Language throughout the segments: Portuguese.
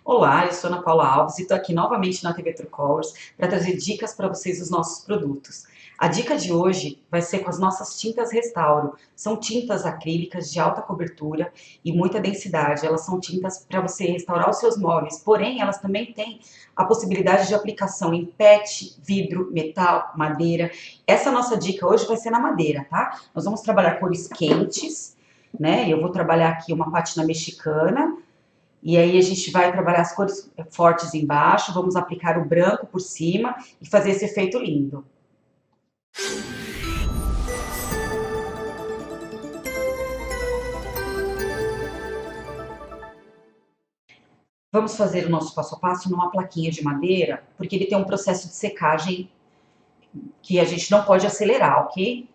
Olá, eu sou Ana Paula Alves e estou aqui novamente na TV True Colors para trazer dicas para vocês dos nossos produtos. A dica de hoje vai ser com as nossas tintas Restauro. São tintas acrílicas de alta cobertura e muita densidade. Elas são tintas para você restaurar os seus móveis, porém elas também têm a possibilidade de aplicação em PET, vidro, metal, madeira. Essa nossa dica hoje vai ser na madeira, tá? Nós vamos trabalhar cores quentes, né? Eu vou trabalhar aqui uma pátina mexicana. E aí a gente vai trabalhar as cores fortes embaixo, vamos aplicar o branco por cima e fazer esse efeito lindo. Vamos fazer o nosso passo a passo numa plaquinha de madeira, porque ele tem um processo de secagem que a gente não pode acelerar, ok?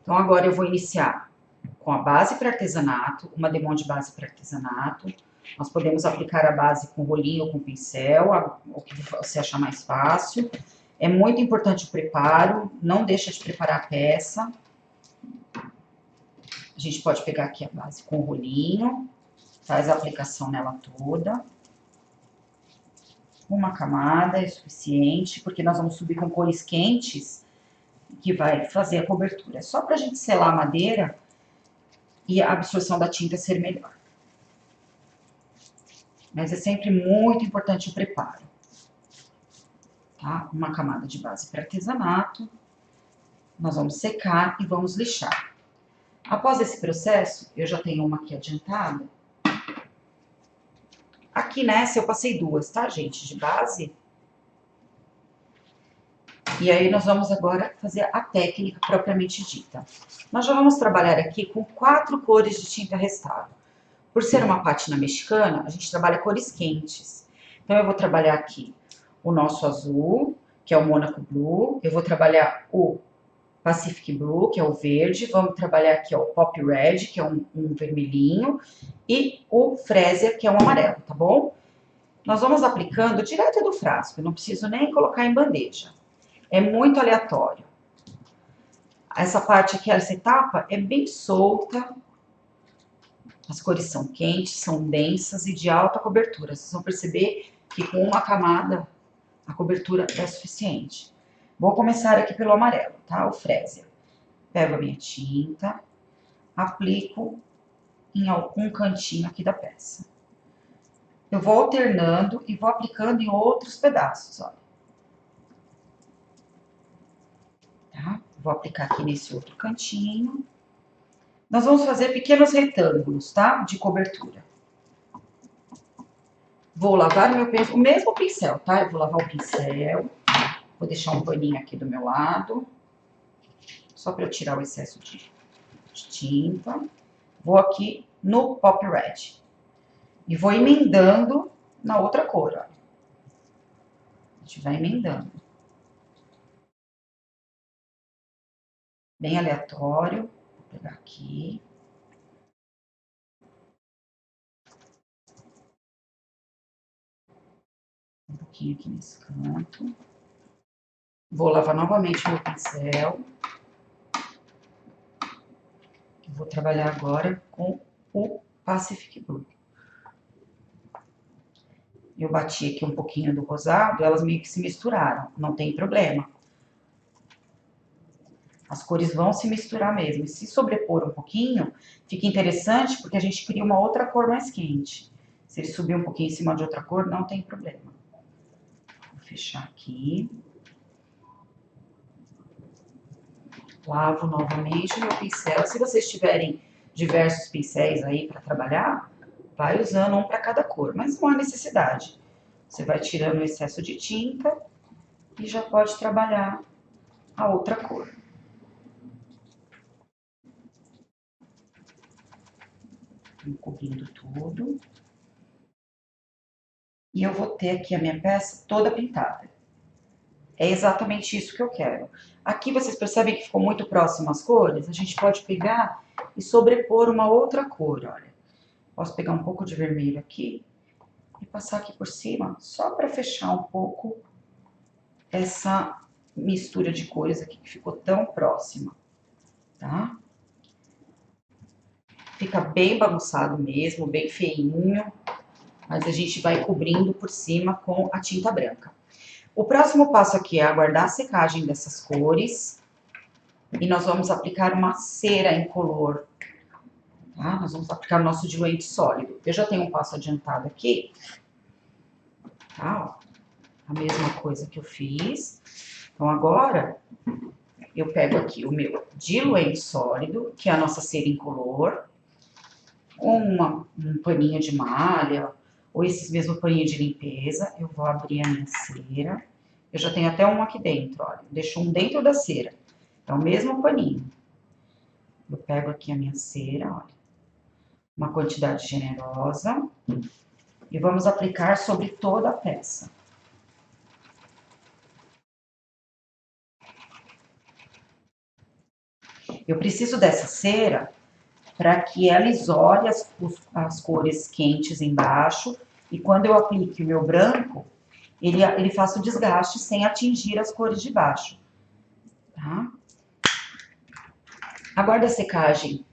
Então agora eu vou iniciar com a base para artesanato, uma demão de base para artesanato. Nós podemos aplicar a base com rolinho ou com pincel, o que você achar mais fácil. É muito importante o preparo, não deixa de preparar a peça. A gente pode pegar aqui a base com o rolinho, faz a aplicação nela toda. Uma camada é suficiente, porque nós vamos subir com cores quentes, que vai fazer a cobertura. É só pra gente selar a madeira e a absorção da tinta ser melhor. Mas é sempre muito importante o preparo. Tá? Uma camada de base para artesanato. Nós vamos secar e vamos lixar. Após esse processo, eu já tenho uma aqui adiantada. Aqui nessa eu passei duas, tá, gente, de base. E aí nós vamos agora fazer a técnica propriamente dita. Nós já vamos trabalhar aqui com 4 cores de tinta Restauro. Por ser uma pátina mexicana, a gente trabalha cores quentes. Então eu vou trabalhar aqui o nosso azul, que é o Monaco Blue. Eu vou trabalhar o Pacific Blue, que é o verde. Vamos trabalhar aqui ó, o Pop Red, que é um vermelhinho. E o Frésia, que é um amarelo, tá bom? Nós vamos aplicando direto do frasco, eu não preciso nem colocar em bandeja. É muito aleatório. Essa parte aqui, essa etapa, é bem solta. As cores são quentes, são densas e de alta cobertura. Vocês vão perceber que com uma camada a cobertura é suficiente. Vou começar aqui pelo amarelo, tá? O Frésia. Pego a minha tinta, aplico em algum cantinho aqui da peça. Eu vou alternando e vou aplicando em outros pedaços, olha. Tá? Vou aplicar aqui nesse outro cantinho. Nós vamos fazer pequenos retângulos, tá? De cobertura. Vou lavar o mesmo pincel, tá? Eu vou lavar o pincel. Vou deixar um paninho aqui do meu lado. Só para eu tirar o excesso de tinta. Vou aqui no Pop Red. E vou emendando na outra cor, ó. A gente vai emendando. Bem aleatório. Vou pegar aqui. Um pouquinho aqui nesse canto. Vou lavar novamente meu pincel. Vou trabalhar agora com o Pacific Blue. Eu bati aqui um pouquinho do rosado, elas meio que se misturaram, não tem problema. As cores vão se misturar mesmo. E se sobrepor um pouquinho, fica interessante porque a gente cria uma outra cor mais quente. Se ele subir um pouquinho em cima de outra cor, não tem problema. Vou fechar aqui. Lavo novamente o meu pincel. Se vocês tiverem diversos pincéis aí para trabalhar, vai usando um para cada cor, mas não há necessidade. Você vai tirando o excesso de tinta e já pode trabalhar a outra cor. Cobrindo tudo. E eu vou ter aqui a minha peça toda pintada. É exatamente isso que eu quero. Aqui vocês percebem que ficou muito próximo as cores? A gente pode pegar e sobrepor uma outra cor, olha. Posso pegar um pouco de vermelho aqui e passar aqui por cima, só para fechar um pouco essa mistura de cores aqui que ficou tão próxima, tá? Fica bem bagunçado mesmo, bem feinho. mas a gente vai cobrindo por cima com a tinta branca. O próximo passo aqui é aguardar a secagem dessas cores e nós vamos aplicar uma cera incolor, tá? Nós vamos aplicar o nosso diluente sólido. Eu já tenho um passo adiantado aqui, tá? Ó, a mesma coisa que eu fiz. Então agora eu pego aqui o meu diluente sólido, que é a nossa cera incolor, um paninho de malha, ou esses mesmo paninho de limpeza. Eu vou abrir a minha cera. Eu já tenho até um aqui dentro, olha. Deixo um dentro da cera. Então, mesmo paninho. Eu pego aqui a minha cera, olha. Uma quantidade generosa. E vamos aplicar sobre toda a peça. Eu preciso dessa cera para que ela isole as cores quentes embaixo. E quando eu aplique o meu branco, ele faça o desgaste sem atingir as cores de baixo, tá? Aguarda a secagem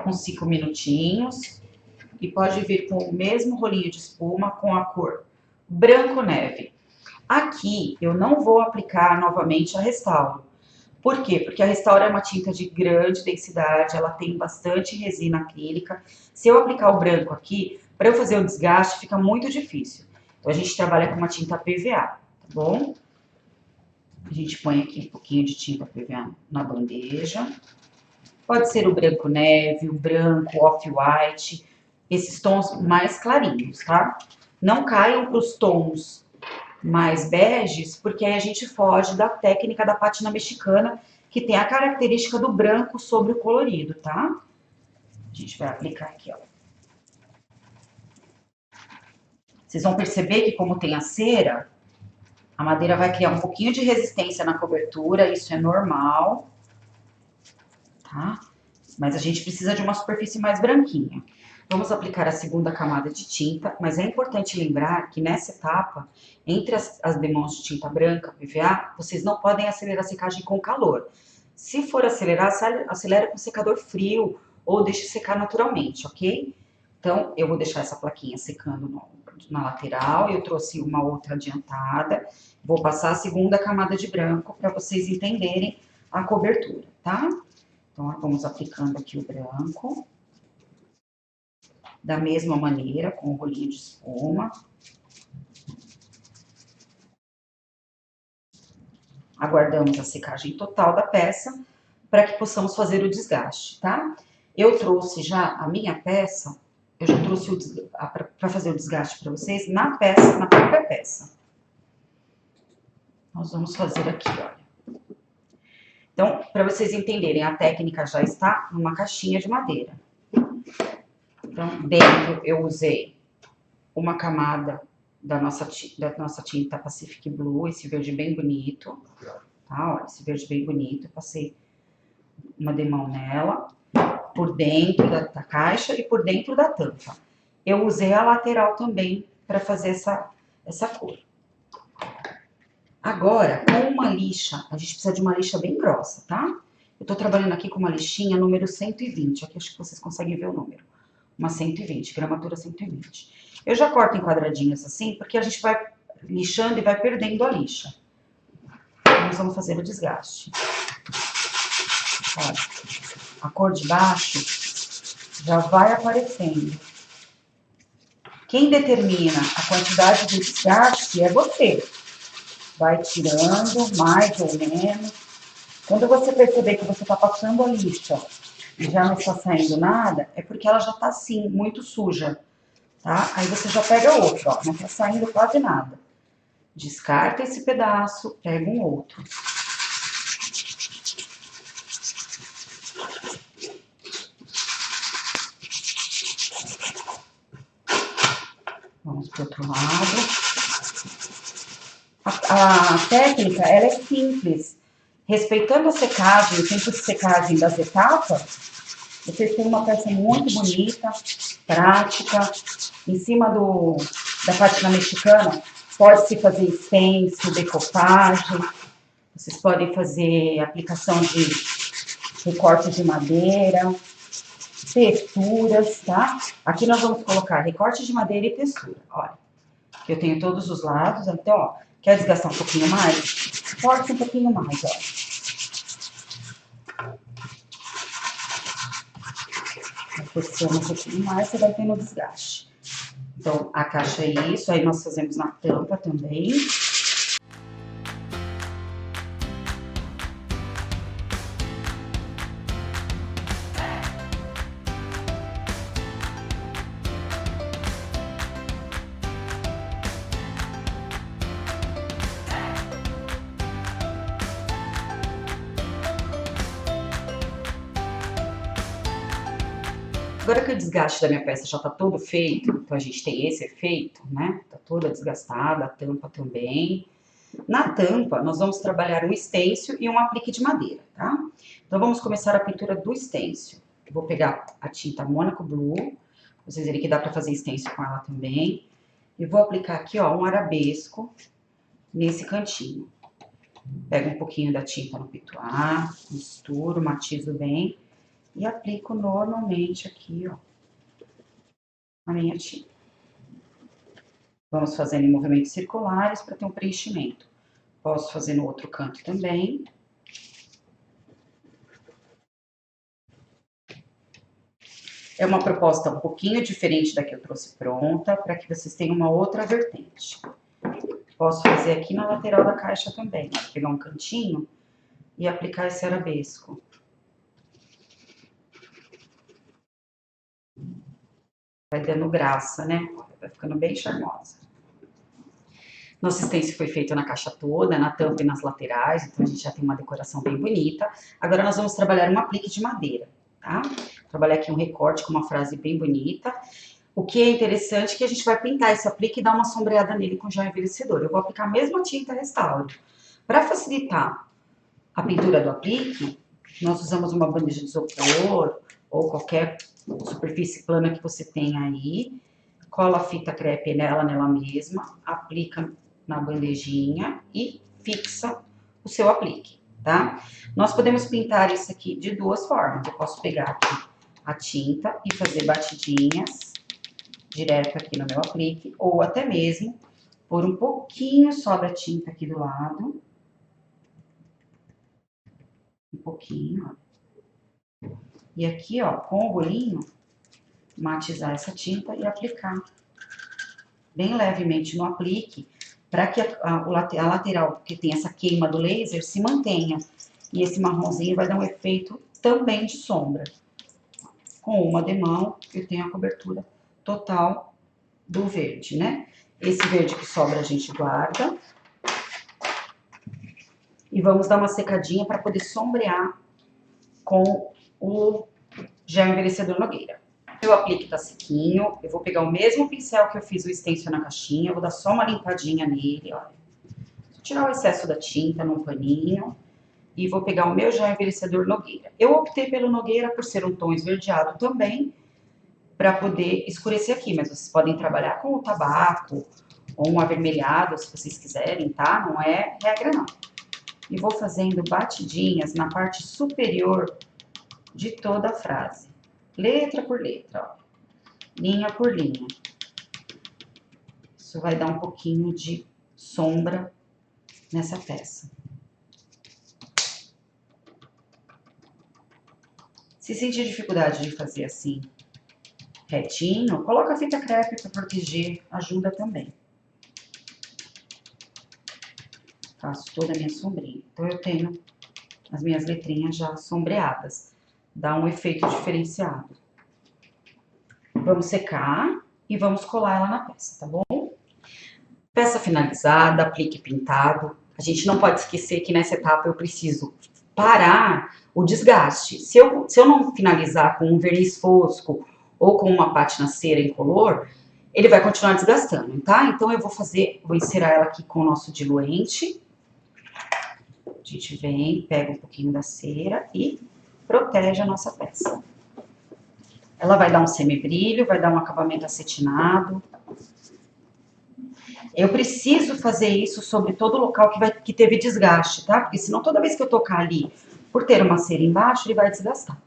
uns 5 minutinhos e pode vir com o mesmo rolinho de espuma com a cor branco neve. Aqui eu não vou aplicar novamente a Restauro. Por quê? Porque a Restauro é uma tinta de grande densidade, ela tem bastante resina acrílica. Se eu aplicar o branco aqui, para eu fazer o desgaste fica muito difícil. Então, a gente trabalha com uma tinta PVA, tá bom? A gente põe aqui um pouquinho de tinta PVA na bandeja. Pode ser o branco neve, o branco off-white, esses tons mais clarinhos, tá? Não caiam para os tons mais beges, porque aí a gente foge da técnica da pátina mexicana, que tem a característica do branco sobre o colorido, tá? A gente vai aplicar aqui, ó. Vocês vão perceber que como tem a cera, a madeira vai criar um pouquinho de resistência na cobertura, isso é normal, tá? Mas a gente precisa de uma superfície mais branquinha. Vamos aplicar a segunda camada de tinta, mas é importante lembrar que nessa etapa, entre as demãos de tinta branca, PVA, vocês não podem acelerar a secagem com calor. Se for acelerar, acelera com secador frio ou deixe secar naturalmente, ok? Então, eu vou deixar essa plaquinha secando na lateral, eu trouxe uma outra adiantada, vou passar a segunda camada de branco para vocês entenderem a cobertura, tá? Então, vamos aplicando aqui o branco. Da mesma maneira, com o rolinho de espuma. Aguardamos a secagem total da peça para que possamos fazer o desgaste, tá? Eu trouxe já a minha peça, eu já trouxe para fazer o desgaste para vocês na peça, na própria peça. Nós vamos fazer aqui, olha. Então, para vocês entenderem, a técnica já está numa caixinha de madeira. Então, dentro eu usei uma camada da nossa tinta Pacific Blue, esse verde bem bonito, tá? Olha, esse verde bem bonito, eu passei uma demão nela, por dentro da caixa e por dentro da tampa. Eu usei a lateral também para fazer essa cor. Agora, com uma lixa, a gente precisa de uma lixa bem grossa, tá? Eu tô trabalhando aqui com uma lixinha número 120, aqui acho que vocês conseguem ver o número. Uma 120, gramatura 120. Eu já corto em quadradinhos assim, porque a gente vai lixando e vai perdendo a lixa. Então, nós vamos fazer o desgaste. Olha, a cor de baixo já vai aparecendo. Quem determina a quantidade de desgaste é você. Vai tirando mais ou menos. Quando você perceber que você está passando a lixa e já não está saindo nada, é porque ela já está assim, muito suja, tá? Aí você já pega outro, ó, não está saindo quase nada. Descarta esse pedaço, pega um outro. Vamos para o outro lado. A técnica, ela é simples. Respeitando a secagem, o tempo de secagem das etapas, vocês têm uma peça muito bonita, prática. Em cima da pátina mexicana, pode-se fazer stencil, decopagem. Vocês podem fazer aplicação de recorte de madeira. texturas, tá? Aqui nós vamos colocar recorte de madeira e textura, olha. Que eu tenho todos os lados, então, ó, quer desgastar um pouquinho mais? Força um pouquinho mais, ó. Forçando um pouquinho mais, você vai tendo desgaste. Então, a caixa é isso, aí nós fazemos na tampa também. Agora que o desgaste da minha peça já tá todo feito, então a gente tem esse efeito, né? Tá toda desgastada, a tampa também. Na tampa, nós vamos trabalhar um estêncil e um aplique de madeira, tá? Então, vamos começar a pintura do estêncil. Eu vou pegar a tinta Monaco Blue, vocês verem que dá pra fazer estêncil com ela também. E vou aplicar aqui, ó, um arabesco nesse cantinho. Pego um pouquinho da tinta no pituar, misturo, matizo bem. E aplico normalmente aqui, ó, a minha tinta. Vamos fazendo em movimentos circulares para ter um preenchimento. Posso fazer no outro canto também. É uma proposta um pouquinho diferente da que eu trouxe pronta, para que vocês tenham uma outra vertente. Posso fazer aqui na lateral da caixa também, ó, pegar um cantinho e aplicar esse arabesco. Vai dando graça, né? Vai ficando bem charmosa. Nosso stencil foi feito na caixa toda, na tampa e nas laterais, então a gente já tem uma decoração bem bonita. Agora nós vamos trabalhar um aplique de madeira, tá? Trabalhar aqui um recorte com uma frase bem bonita. O que é interessante é que a gente vai pintar esse aplique e dar uma sombreada nele com gel envelhecedor. Eu vou aplicar a mesma tinta Restauro. Para facilitar a pintura do aplique, nós usamos uma bandeja de isopor ou qualquer superfície plana que você tenha aí. Cola a fita crepe nela mesma, aplica na bandejinha e fixa o seu aplique, tá? Nós podemos pintar isso aqui de duas formas. Eu posso pegar aqui a tinta e fazer batidinhas direto aqui no meu aplique, ou até mesmo pôr um pouquinho só da tinta aqui do lado. Um pouquinho, ó. E aqui, ó, com o rolinho, matizar essa tinta e aplicar bem levemente no aplique, para que a lateral que tem essa queima do laser se mantenha. E esse marronzinho vai dar um efeito também de sombra. Com uma demão, eu tenho a cobertura total do verde, né? Esse verde que sobra a gente guarda. E vamos dar uma secadinha para poder sombrear com o gel envelhecedor Nogueira. Meu aplique tá sequinho, eu vou pegar o mesmo pincel que eu fiz o stencil na caixinha, eu vou dar só uma limpadinha nele, olha. Vou tirar o excesso da tinta num paninho e vou pegar o meu gel envelhecedor Nogueira. Eu optei pelo Nogueira por ser um tom esverdeado também, para poder escurecer aqui, mas vocês podem trabalhar com o tabaco ou um avermelhado, se vocês quiserem, tá? Não é regra, não. E vou fazendo batidinhas na parte superior de toda a frase. Letra por letra, ó. Linha por linha. Isso vai dar um pouquinho de sombra nessa peça. Se sentir dificuldade de fazer assim retinho, coloca a fita crepe para proteger, ajuda também. Faço toda a minha sombrinha. Então eu tenho as minhas letrinhas já sombreadas. Dá um efeito diferenciado. Vamos secar e vamos colar ela na peça, tá bom? Peça finalizada, aplique pintado. A gente não pode esquecer que nessa etapa eu preciso parar o desgaste. Se eu não finalizar com um verniz fosco ou com uma pátina cera incolor, ele vai continuar desgastando, tá? Então eu vou encerar ela aqui com o nosso diluente. A gente vem, pega um pouquinho da cera e protege a nossa peça. Ela vai dar um semibrilho, vai dar um acabamento acetinado. Eu preciso fazer isso sobre todo o local que teve desgaste, tá? Porque senão toda vez que eu tocar ali, por ter uma cera embaixo, ele vai desgastar.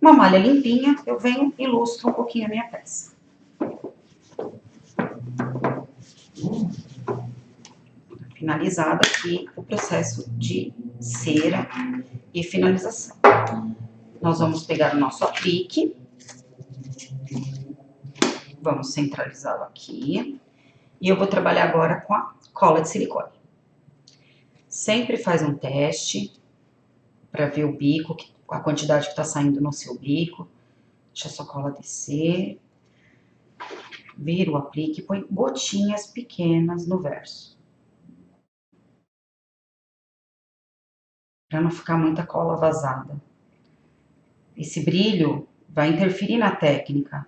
Uma malha limpinha, eu venho e ilustro um pouquinho a minha peça. Finalizado aqui o processo de cera e finalização. Nós vamos pegar o nosso aplique, vamos centralizá-lo aqui, e eu vou trabalhar agora com a cola de silicone. Sempre faz um teste para ver o bico, a quantidade que está saindo no seu bico. Deixa a sua cola descer. Vira o aplique e põe gotinhas pequenas no verso. Para não ficar muita cola vazada. Esse brilho vai interferir na técnica.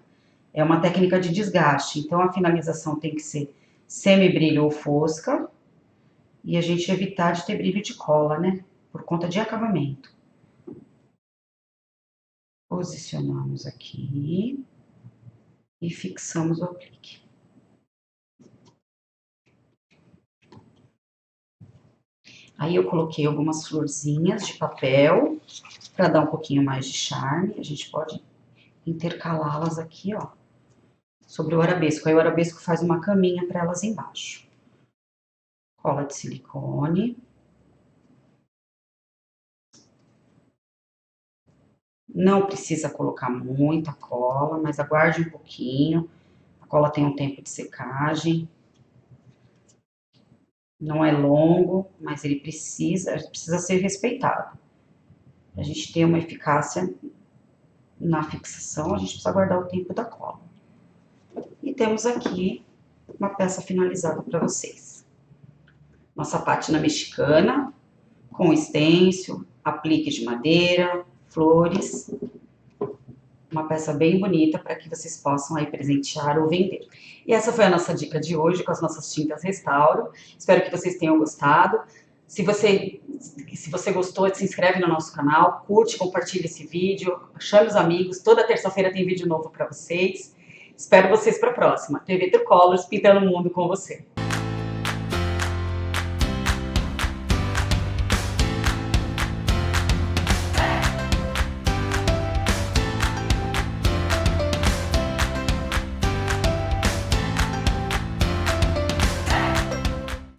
É uma técnica de desgaste, então a finalização tem que ser semi-brilho ou fosca. E a gente evitar de ter brilho de cola, né? Por conta de acabamento. Posicionamos aqui e fixamos o aplique. Aí eu coloquei algumas florzinhas de papel para dar um pouquinho mais de charme. A gente pode intercalá-las aqui, ó, sobre o arabesco. Aí o arabesco faz uma caminha para elas embaixo. Cola de silicone. Não precisa colocar muita cola, mas aguarde um pouquinho. A cola tem um tempo de secagem. Não é longo, mas ele precisa ser respeitado. Para a gente ter uma eficácia na fixação, a gente precisa guardar o tempo da cola. E temos aqui uma peça finalizada para vocês. Nossa pátina mexicana, com estêncil, aplique de madeira, flores. Uma peça bem bonita para que vocês possam aí presentear ou vender. E essa foi a nossa dica de hoje com as nossas tintas Restauro. Espero que vocês tenham gostado. Se você gostou, se inscreve no nosso canal, curte, compartilha esse vídeo, chame os amigos. Toda terça-feira tem vídeo novo para vocês. Espero vocês para a próxima. TV True Colors, pintando o mundo com você.